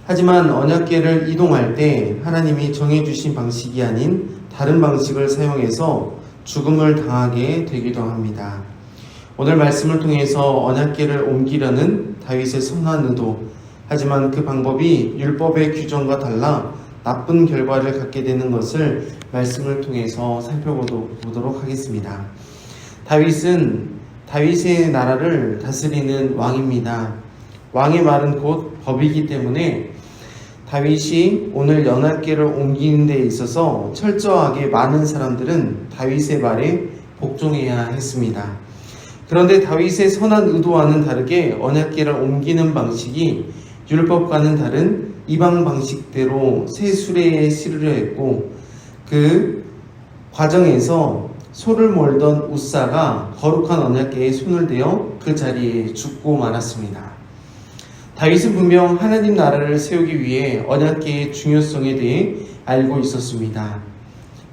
하지만 언약궤를 이동할 때 하나님이 정해주신 방식이 아닌 다른 방식을 사용해서 죽음을 당하게 되기도 합니다. 오늘 말씀을 통해서 언약궤를 옮기려는 다윗의 선한 의도, 하지만 그 방법이 율법의 규정과 달라 나쁜 결과를 갖게 되는 것을 말씀을 통해서 살펴보도록 하겠습니다. 다윗은 다윗의 나라를 다스리는 왕입니다. 왕의 말은 곧 법이기 때문에 다윗이 오늘 언약궤를 옮기는 데 있어서 철저하게 많은 사람들은 다윗의 말에 복종해야 했습니다. 그런데 다윗의 선한 의도와는 다르게 언약궤를 옮기는 방식이 율법과는 다른 이방 방식대로 새 수레에 실으려 했고, 그 과정에서 소를 몰던 웃사가 거룩한 언약궤에 손을 대어 그 자리에 죽고 말았습니다. 다윗은 분명 하나님 나라를 세우기 위해 언약궤의 중요성에 대해 알고 있었습니다.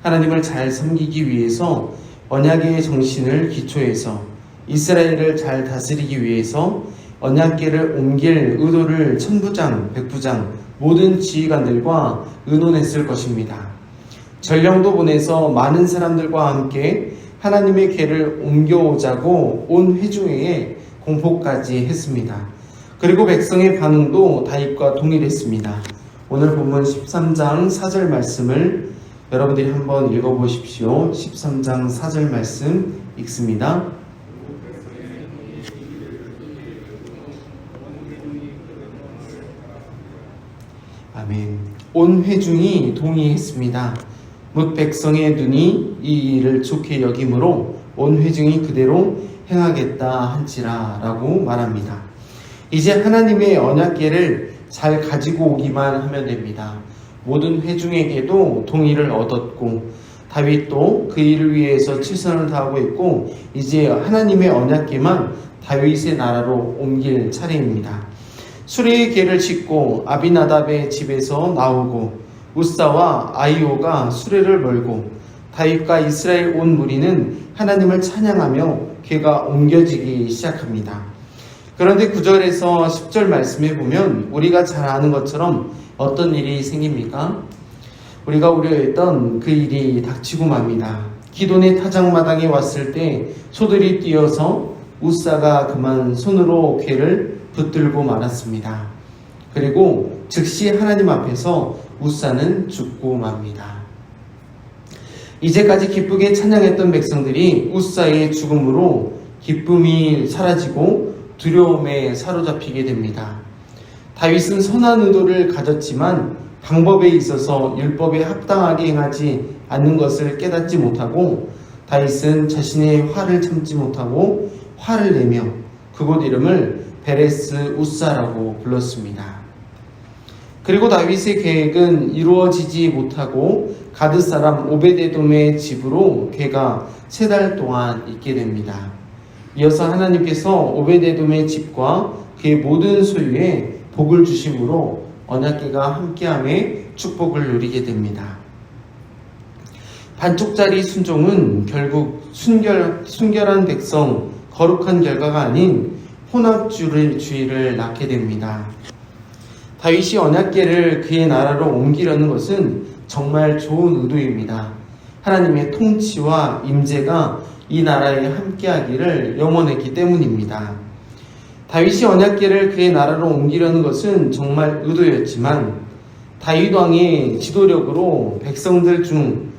하나님을 잘 섬기기 위해서 언약궤의 정신을 기초해서 이스라엘을 잘 다스리기 위해서 언약궤를 옮길 의도를 천부장, 백부장, 모든 지휘관들과 의논했을 것입니다. 전령도 보내서 많은 사람들과 함께 하나님의 궤를 옮겨오자고 온 회중에게 공포까지 했습니다. 그리고 백성의 반응도 다윗과 동일했습니다. 오늘 본문 13장 4절 말씀을 여러분들이 한번 읽어보십시오. 13장 4절 말씀 읽습니다. 아멘. 온 회중이 동의했습니다. 뭇 백성의 눈이 이 일을 좋게 여김으로 온 회중이 그대로 행하겠다 한지라 라고 말합니다. 이제 하나님의 언약궤를 잘 가지고 오기만 하면 됩니다. 모든 회중에게도 동의를 얻었고 다윗도 그 일을 위해서 최선을 다하고 있고 이제 하나님의 언약궤만 다윗의 나라로 옮길 차례입니다. 수레의 궤를 싣고 아비나답의 집에서 나오고 웃사와 아이오가 수레를 몰고 다윗과 이스라엘 온 무리는 하나님을 찬양하며 궤가 옮겨지기 시작합니다. 그런데 9절에서 10절 말씀에 보면 우리가 잘 아는 것처럼 어떤 일이 생깁니까? 우리가 우려했던 그 일이 닥치고 맙니다. 기돈의 타작마당에 왔을 때 소들이 뛰어서 웃사가 그만 손으로 궤를 붙들고 말았습니다. 그리고 즉시 하나님 앞에서 웃사는 죽고 맙니다. 이제까지 기쁘게 찬양했던 백성들이 웃사의 죽음으로 기쁨이 사라지고 두려움에 사로잡히게 됩니다. 다윗은 선한 의도를 가졌지만 방법에 있어서 율법에 합당하게 행하지 않는 것을 깨닫지 못하고 다윗은 자신의 화를 참지 못하고 화를 내며 그곳 이름을 베레스 웃사라고 불렀습니다. 그리고 다윗의 계획은 이루어지지 못하고 가드 사람 오베데돔의 집으로 궤가 3달 동안 있게 됩니다. 이어서 하나님께서 오베데돔의 집과 그의 모든 소유에 복을 주심으로 언약궤가 함께함에 축복을 누리게 됩니다. 반쪽짜리 순종은 결국 순결한 백성, 거룩한 결과가 아닌 혼합주의를 낳게 됩니다. 다윗이 언약궤를 그의 나라로 옮기려는 것은 정말 좋은 의도입니다. 하나님의 통치와 임재가 이 나라에 함께하기를 염원했기 때문입니다. 다윗이 언약궤를 그의 나라로 옮기려는 것은 정말 의도였지만 다윗 왕의 지도력으로 백성들 중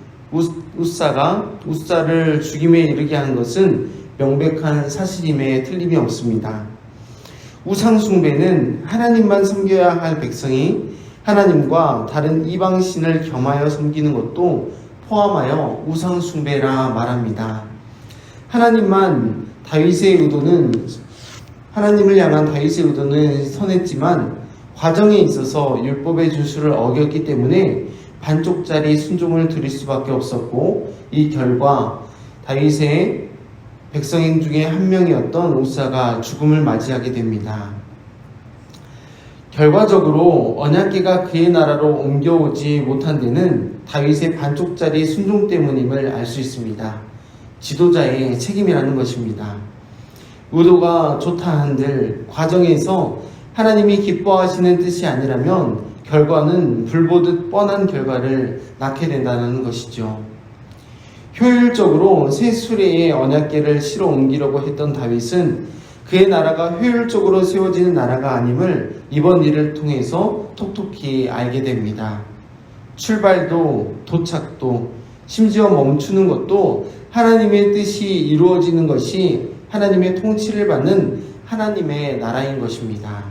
웃사를 죽임에 이르게 한 것은 명백한 사실임에 틀림이 없습니다. 우상 숭배는 하나님만 섬겨야 할 백성이 하나님과 다른 이방신을 겸하여 섬기는 것도 포함하여 우상 숭배라 말합니다. 하나님을 향한 다윗의 의도는 선했지만 과정에 있어서 율법의 준수를 어겼기 때문에 반쪽짜리 순종을 드릴 수밖에 없었고 이 결과 다윗의 백성 중에 한 명이었던 웃사가 죽음을 맞이하게 됩니다. 결과적으로 언약궤가 그의 나라로 옮겨오지 못한 데는 다윗의 반쪽짜리 순종 때문임을 알 수 있습니다. 지도자의 책임이라는 것입니다. 의도가 좋다 한들 과정에서 하나님이 기뻐하시는 뜻이 아니라면 결과는 불보듯 뻔한 결과를 낳게 된다는 것이죠. 효율적으로 새 수레에 언약궤를 실어 옮기려고 했던 다윗은 그의 나라가 효율적으로 세워지는 나라가 아님을 이번 일을 통해서 톡톡히 알게 됩니다. 출발도 도착도 심지어 멈추는 것도 하나님의 뜻이 이루어지는 것이 하나님의 통치를 받는 하나님의 나라인 것입니다.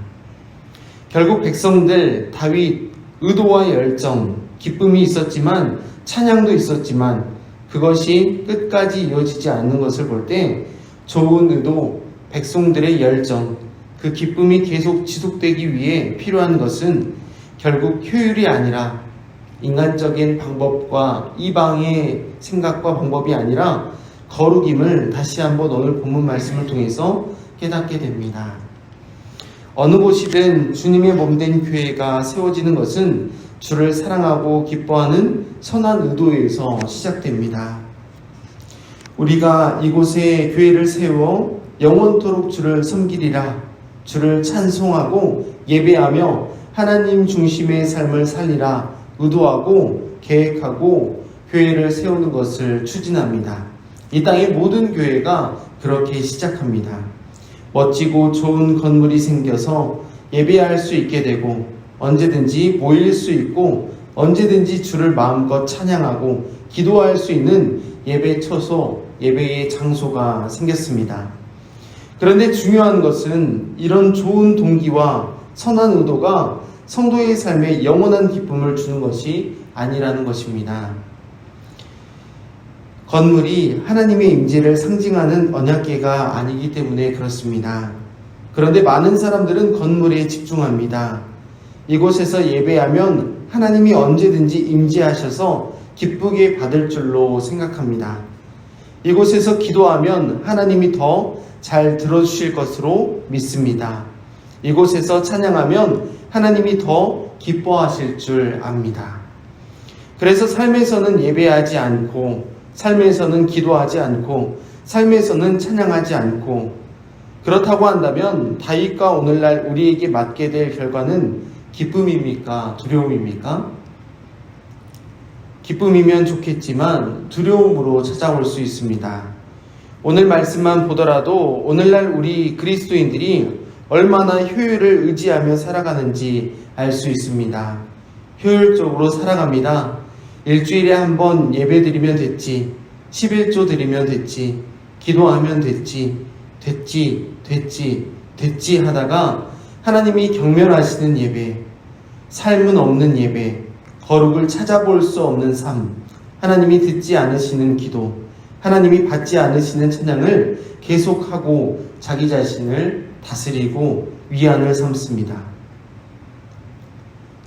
결국 백성들, 다윗, 의도와 열정, 기쁨이 있었지만 찬양도 있었지만 그것이 끝까지 이어지지 않는 것을 볼 때 좋은 의도, 백성들의 열정, 그 기쁨이 계속 지속되기 위해 필요한 것은 결국 효율이 아니라 인간적인 방법과 이방의 생각과 방법이 아니라 거룩임을 다시 한번 오늘 본문 말씀을 통해서 깨닫게 됩니다. 어느 곳이든 주님의 몸된 교회가 세워지는 것은 주를 사랑하고 기뻐하는 선한 의도에서 시작됩니다. 우리가 이곳에 교회를 세워 영원토록 주를 섬기리라, 주를 찬송하고 예배하며 하나님 중심의 삶을 살리라 의도하고 계획하고 교회를 세우는 것을 추진합니다. 이 땅의 모든 교회가 그렇게 시작합니다. 멋지고 좋은 건물이 생겨서 예배할 수 있게 되고 언제든지 모일 수 있고 언제든지 주를 마음껏 찬양하고 기도할 수 있는 예배 처소, 예배의 장소가 생겼습니다. 그런데 중요한 것은 이런 좋은 동기와 선한 의도가 성도의 삶에 영원한 기쁨을 주는 것이 아니라는 것입니다. 건물이 하나님의 임재를 상징하는 언약궤가 아니기 때문에 그렇습니다. 그런데 많은 사람들은 건물에 집중합니다. 이곳에서 예배하면 하나님이 언제든지 임재하셔서 기쁘게 받을 줄로 생각합니다. 이곳에서 기도하면 하나님이 더 잘 들어주실 것으로 믿습니다. 이곳에서 찬양하면 하나님이 더 기뻐하실 줄 압니다. 그래서 삶에서는 예배하지 않고, 삶에서는 기도하지 않고, 삶에서는 찬양하지 않고, 그렇다고 한다면 다윗과 오늘날 우리에게 맞게 될 결과는 기쁨입니까? 두려움입니까? 기쁨이면 좋겠지만 두려움으로 찾아올 수 있습니다. 오늘 말씀만 보더라도 오늘날 우리 그리스도인들이 얼마나 효율을 의지하며 살아가는지 알 수 있습니다. 효율적으로 살아갑니다. 일주일에 한 번 예배 드리면 됐지, 11조 드리면 됐지, 기도하면 됐지 하다가 하나님이 경멸하시는 예배, 삶은 없는 예배, 거룩을 찾아볼 수 없는 삶, 하나님이 듣지 않으시는 기도, 하나님이 받지 않으시는 찬양을 계속하고 자기 자신을 다스리고 위안을 삼습니다.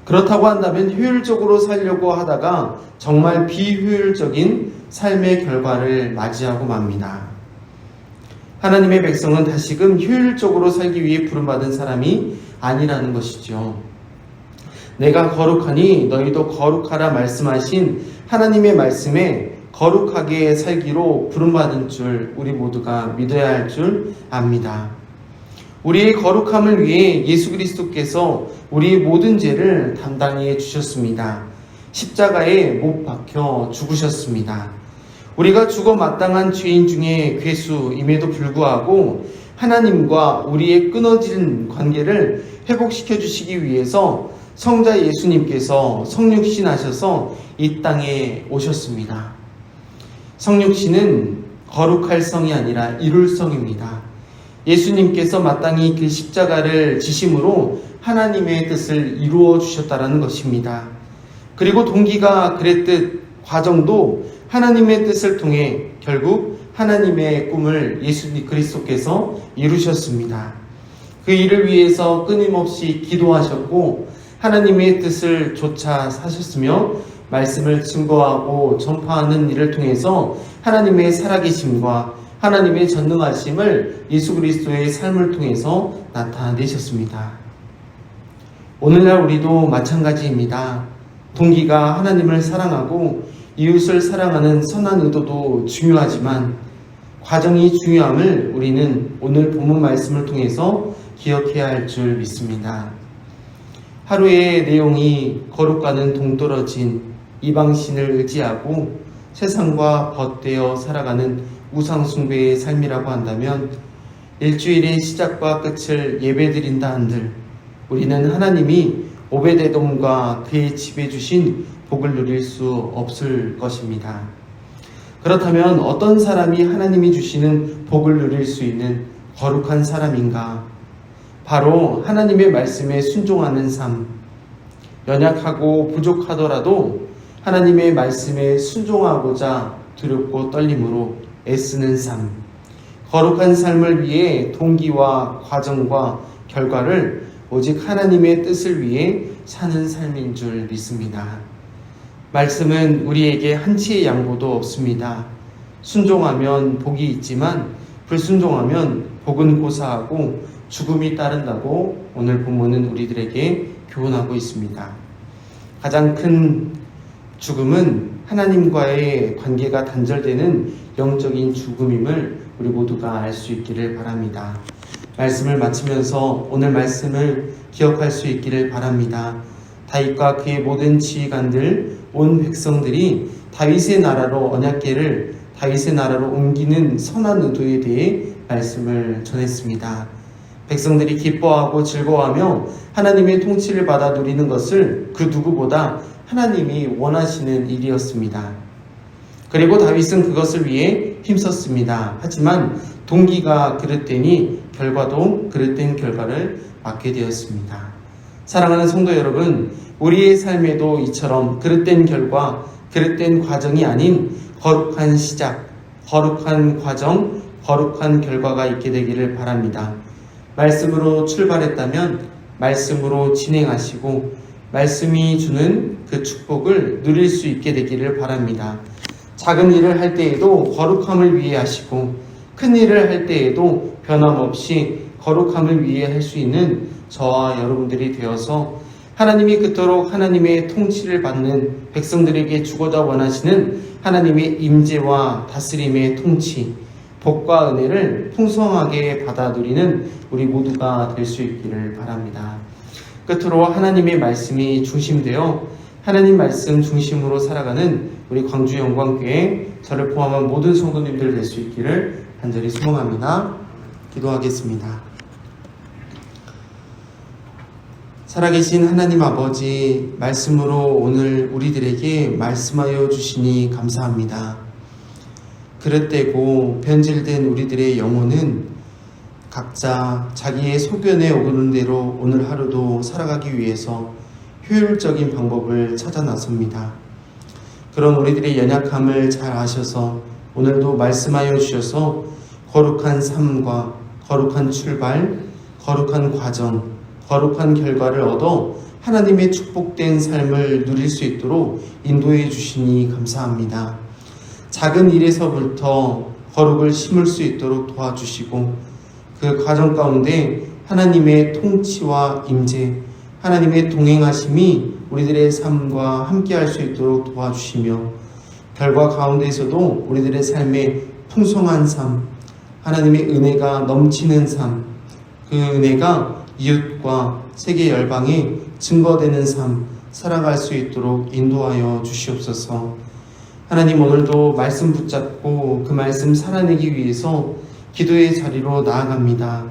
그렇다고 한다면 효율적으로 살려고 하다가 정말 비효율적인 삶의 결과를 맞이하고 맙니다. 하나님의 백성은 다시금 효율적으로 살기 위해 부름받은 사람이 아니라는 것이죠. 내가 거룩하니 너희도 거룩하라 말씀하신 하나님의 말씀에 거룩하게 살기로 부름받은 줄 우리 모두가 믿어야 할 줄 압니다. 우리의 거룩함을 위해 예수 그리스도께서 우리의 모든 죄를 담당해 주셨습니다. 십자가에 못 박혀 죽으셨습니다. 우리가 죽어 마땅한 죄인 중에 괴수임에도 불구하고 하나님과 우리의 끊어진 관계를 회복시켜 주시기 위해서 성자 예수님께서 성육신하셔서 이 땅에 오셨습니다. 성육신은 거룩할 성이 아니라 이룰 성입니다. 예수님께서 마땅히 그 십자가를 지심으로 하나님의 뜻을 이루어 주셨다라는 것입니다. 그리고 동기가 그랬듯 과정도 하나님의 뜻을 통해 결국 하나님의 꿈을 예수 그리스도께서 이루셨습니다. 그 일을 위해서 끊임없이 기도하셨고 하나님의 뜻을 조차 사셨으며 말씀을 증거하고 전파하는 일을 통해서 하나님의 살아계심과 하나님의 전능하심을 예수 그리스도의 삶을 통해서 나타내셨습니다. 오늘날 우리도 마찬가지입니다. 동기가 하나님을 사랑하고 이웃을 사랑하는 선한 의도도 중요하지만 과정이 중요함을 우리는 오늘 본문 말씀을 통해서 기억해야 할 줄 믿습니다. 하루의 내용이 거룩과는 동떨어진 이방신을 의지하고 세상과 벗되어 살아가는 우상숭배의 삶이라고 한다면 일주일의 시작과 끝을 예배드린다 한들 우리는 하나님이 오베데돔과 그의 집에 주신 복을 누릴 수 없을 것입니다. 그렇다면 어떤 사람이 하나님이 주시는 복을 누릴 수 있는 거룩한 사람인가? 바로 하나님의 말씀에 순종하는 삶, 연약하고 부족하더라도 하나님의 말씀에 순종하고자 두렵고 떨림으로 애쓰는 삶, 거룩한 삶을 위해 동기와 과정과 결과를 오직 하나님의 뜻을 위해 사는 삶인 줄 믿습니다. 말씀은 우리에게 한치의 양보도 없습니다. 순종하면 복이 있지만 불순종하면 복은 고사하고 죽음이 따른다고 오늘 본문은 우리들에게 교훈하고 있습니다. 가장 큰 죽음은 하나님과의 관계가 단절되는 영적인 죽음임을 우리 모두가 알 수 있기를 바랍니다. 말씀을 마치면서 오늘 말씀을 기억할 수 있기를 바랍니다. 다윗과 그의 모든 지휘관들, 온 백성들이 다윗의 나라로 언약궤를 다윗의 나라로 옮기는 선한 의도에 대해 말씀을 전했습니다. 백성들이 기뻐하고 즐거워하며 하나님의 통치를 받아 누리는 것을 그 누구보다 하나님이 원하시는 일이었습니다. 그리고 다윗은 그것을 위해 힘썼습니다. 하지만 동기가 그릇되니 결과도 그릇된 결과를 맞게 되었습니다. 사랑하는 성도 여러분, 우리의 삶에도 이처럼 그릇된 결과, 그릇된 과정이 아닌 거룩한 시작, 거룩한 과정, 거룩한 결과가 있게 되기를 바랍니다. 말씀으로 출발했다면 말씀으로 진행하시고 말씀이 주는 그 축복을 누릴 수 있게 되기를 바랍니다. 작은 일을 할 때에도 거룩함을 위해 하시고 큰 일을 할 때에도 변함없이 거룩함을 위해 할 수 있는 저와 여러분들이 되어서 하나님이 그토록 하나님의 통치를 받는 백성들에게 주고자 원하시는 하나님의 임재와 다스림의 통치, 복과 은혜를 풍성하게 받아 누리는 우리 모두가 될 수 있기를 바랍니다. 끝으로 하나님의 말씀이 중심되어 하나님 말씀 중심으로 살아가는 우리 광주영광교회 저를 포함한 모든 성도님들 될 수 있기를 간절히 소망합니다. 기도하겠습니다. 살아계신 하나님 아버지, 말씀으로 오늘 우리들에게 말씀하여 주시니 감사합니다. 그릇되고 변질된 우리들의 영혼은 각자 자기의 소견에 오르는 대로 오늘 하루도 살아가기 위해서 효율적인 방법을 찾아 나섭니다. 그런 우리들의 연약함을 잘 아셔서 오늘도 말씀하여 주셔서 거룩한 삶과 거룩한 출발, 거룩한 과정, 거룩한 결과를 얻어 하나님의 축복된 삶을 누릴 수 있도록 인도해 주시니 감사합니다. 작은 일에서부터 거룩을 심을 수 있도록 도와주시고 그 과정 가운데 하나님의 통치와 임재, 하나님의 동행하심이 우리들의 삶과 함께할 수 있도록 도와주시며 결과 가운데에서도 우리들의 삶에 풍성한 삶, 하나님의 은혜가 넘치는 삶, 그 은혜가 이웃과 세계 열방에 증거되는 삶 살아갈 수 있도록 인도하여 주시옵소서. 하나님, 오늘도 말씀 붙잡고 그 말씀 살아내기 위해서 기도의 자리로 나아갑니다.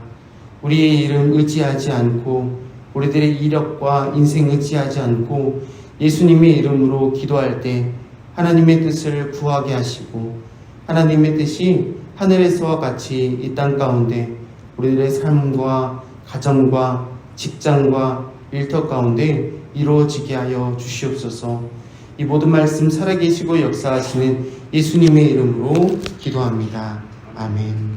우리의 이름 의지하지 않고 우리들의 이력과 인생 의지하지 않고 예수님의 이름으로 기도할 때 하나님의 뜻을 구하게 하시고 하나님의 뜻이 하늘에서와 같이 이 땅 가운데 우리들의 삶과 가정과 직장과 일터 가운데 이루어지게 하여 주시옵소서. 이 모든 말씀 살아계시고 역사하시는 예수님의 이름으로 기도합니다. 아멘.